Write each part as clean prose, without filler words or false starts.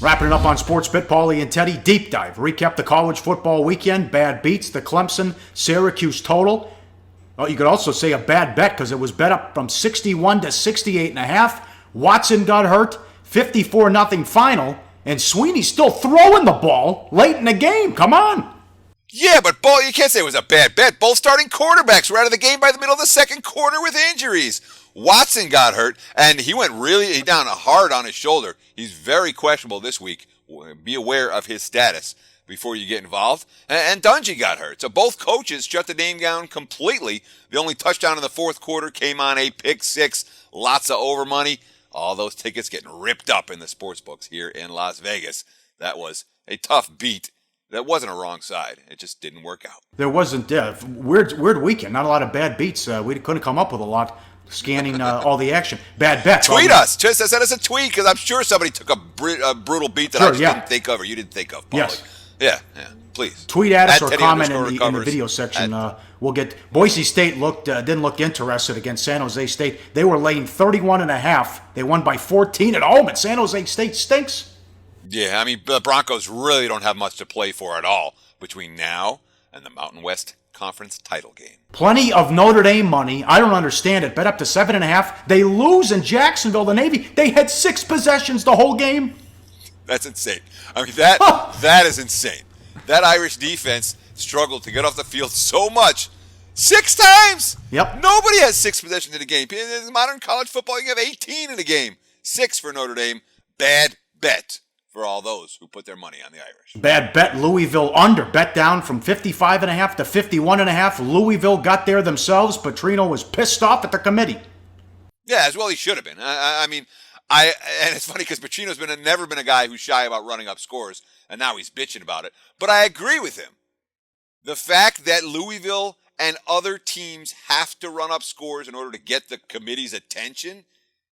Wrapping it up on Sports Bit, Paulie and Teddy. Deep dive. Recap the college football weekend. Bad beats. The Clemson-Syracuse total. Oh, you could also say a bad bet because it was bet up from 61 to 68.5. Watson got hurt. 54-0 final. And Sweeney's still throwing the ball late in the game. Come on. Yeah, but you can't say it was a bad bet. Both starting quarterbacks were out of the game by the middle of the second quarter with injuries. Watson got hurt, and he went really down hard on his shoulder. He's very questionable this week. Be aware of his status before you get involved. And Dungy got hurt. So both coaches shut the game down completely. The only touchdown in the fourth quarter came on a pick six. Lots of over money. All those tickets getting ripped up in the sports books here in Las Vegas. That was a tough beat. That wasn't a wrong side. It just didn't work out. There wasn't. Weird weekend. Not a lot of bad beats. We couldn't come up with a lot. Scanning all the action. Bad bets. Tweet us. Just send us a tweet because I'm sure somebody took a brutal beat that I just didn't think of or you didn't think of, Paulie. Yes. Yeah. Please. Tweet at us or comment in the video section. We'll get Boise State didn't look interested against San Jose State. They were laying 31.5. They won by 14 at home, and San Jose State stinks. Yeah, I mean, the Broncos really don't have much to play for at all between now and the Mountain West Conference title game. Plenty of Notre Dame money. I don't understand it. Bet up to 7.5. They lose in Jacksonville, the Navy. They had 6 possessions the whole game. That's insane. I mean, that is insane. That Irish defense struggled to get off the field so much. 6 times! Yep. Nobody has 6 possessions in a game. In modern college football, you have 18 in a game. 6 for Notre Dame. Bad bet for all those who put their money on the Irish. Bad bet. Louisville under. Bet down from 55.5 to 51.5. Louisville got there themselves. Petrino was pissed off at the committee. Yeah, as well he should have been. And it's funny because Petrino's never been a guy who's shy about running up scores, and now he's bitching about it. But I agree with him. The fact that Louisville and other teams have to run up scores in order to get the committee's attention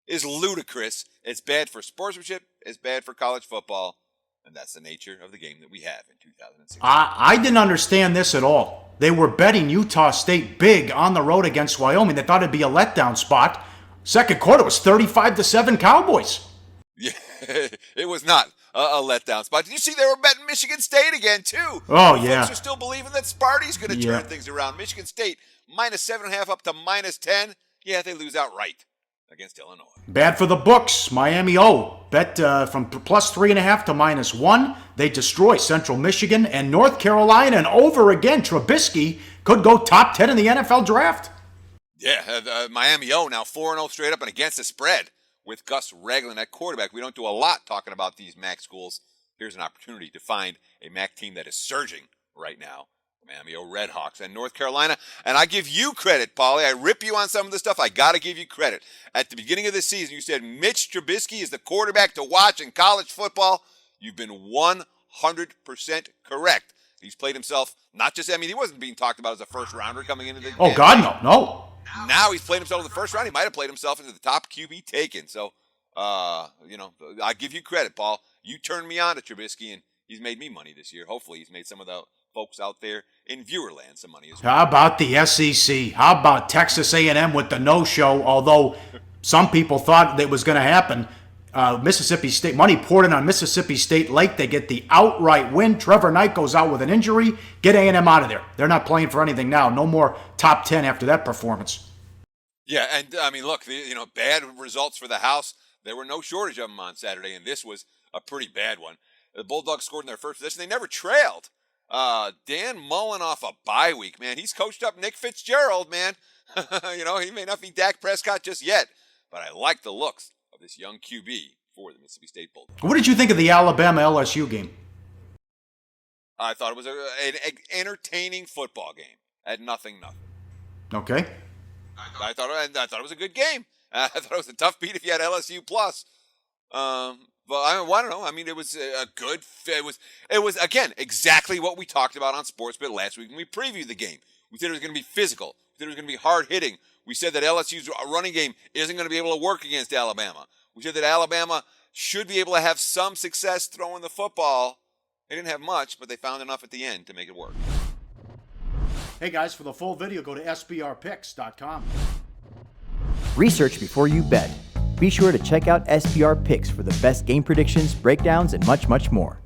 is ludicrous. It's bad for sportsmanship. It's bad for college football. And that's the nature of the game that we have in 2016. I didn't understand this at all. They were betting Utah State big on the road against Wyoming. They thought it'd be a letdown spot. Second quarter was 35-7 Cowboys. Yeah, it was not a letdown spot. Did you see they were betting Michigan State again, too? Oh, yeah. Folks are still believing that Sparty's going to turn things around. Michigan State, minus 7.5 up to minus 10. Yeah, they lose outright against Illinois. Bad for the books. Miami bet from plus 3.5 to minus 1. They destroy Central Michigan and North Carolina, and over again, Trubisky could go top 10 in the NFL draft. Yeah, Miami now 4-0 straight up and against the spread with Gus Ragland at quarterback. We don't do a lot talking about these MAC schools. Here's an opportunity to find a MAC team that is surging right now. Miami Redhawks and North Carolina. And I give you credit, Paulie. I rip you on some of the stuff. I got to give you credit. At the beginning of the season, you said Mitch Trubisky is the quarterback to watch in college football. You've been 100% correct. He's played himself, he wasn't being talked about as a first rounder coming into the Oh, God, no. Now he's played himself in the first round. He might have played himself into the top QB taken. So, I give you credit, Paul. You turned me on to Trubisky, and he's made me money this year. Hopefully he's made some of the folks out there in viewerland some money as well. How about the SEC? How about Texas A&M with the no-show, although some people thought that was going to happen. Mississippi State, money poured in on Mississippi State late. They get the outright win. Trevor Knight goes out with an injury. Get A&M out of there. They're not playing for anything now. No more top 10 after that performance. Yeah, and look, bad results for the house. There were no shortage of them on Saturday, and this was a pretty bad one. The Bulldogs scored in their first possession. They never trailed. Dan Mullen off a bye week, man. He's coached up Nick Fitzgerald, man. He may not be Dak Prescott just yet, but I like the looks of this young QB for the Mississippi State Bulldogs. What did you think of the Alabama-LSU game? I thought it was an entertaining football game at nothing. Okay. I thought it was a good game. I thought it was a tough beat if you had LSU plus. But I don't know. I mean, it was a good. It was again exactly what we talked about on Sportsbet last week when we previewed the game. We said it was going to be physical. We said it was going to be hard hitting. We said that LSU's running game isn't going to be able to work against Alabama. We said that Alabama should be able to have some success throwing the football. They didn't have much, but they found enough at the end to make it work. Hey guys, for the full video, go to sbrpicks.com. Research before you bet. Be sure to check out SBR Picks for the best game predictions, breakdowns, and much, much more.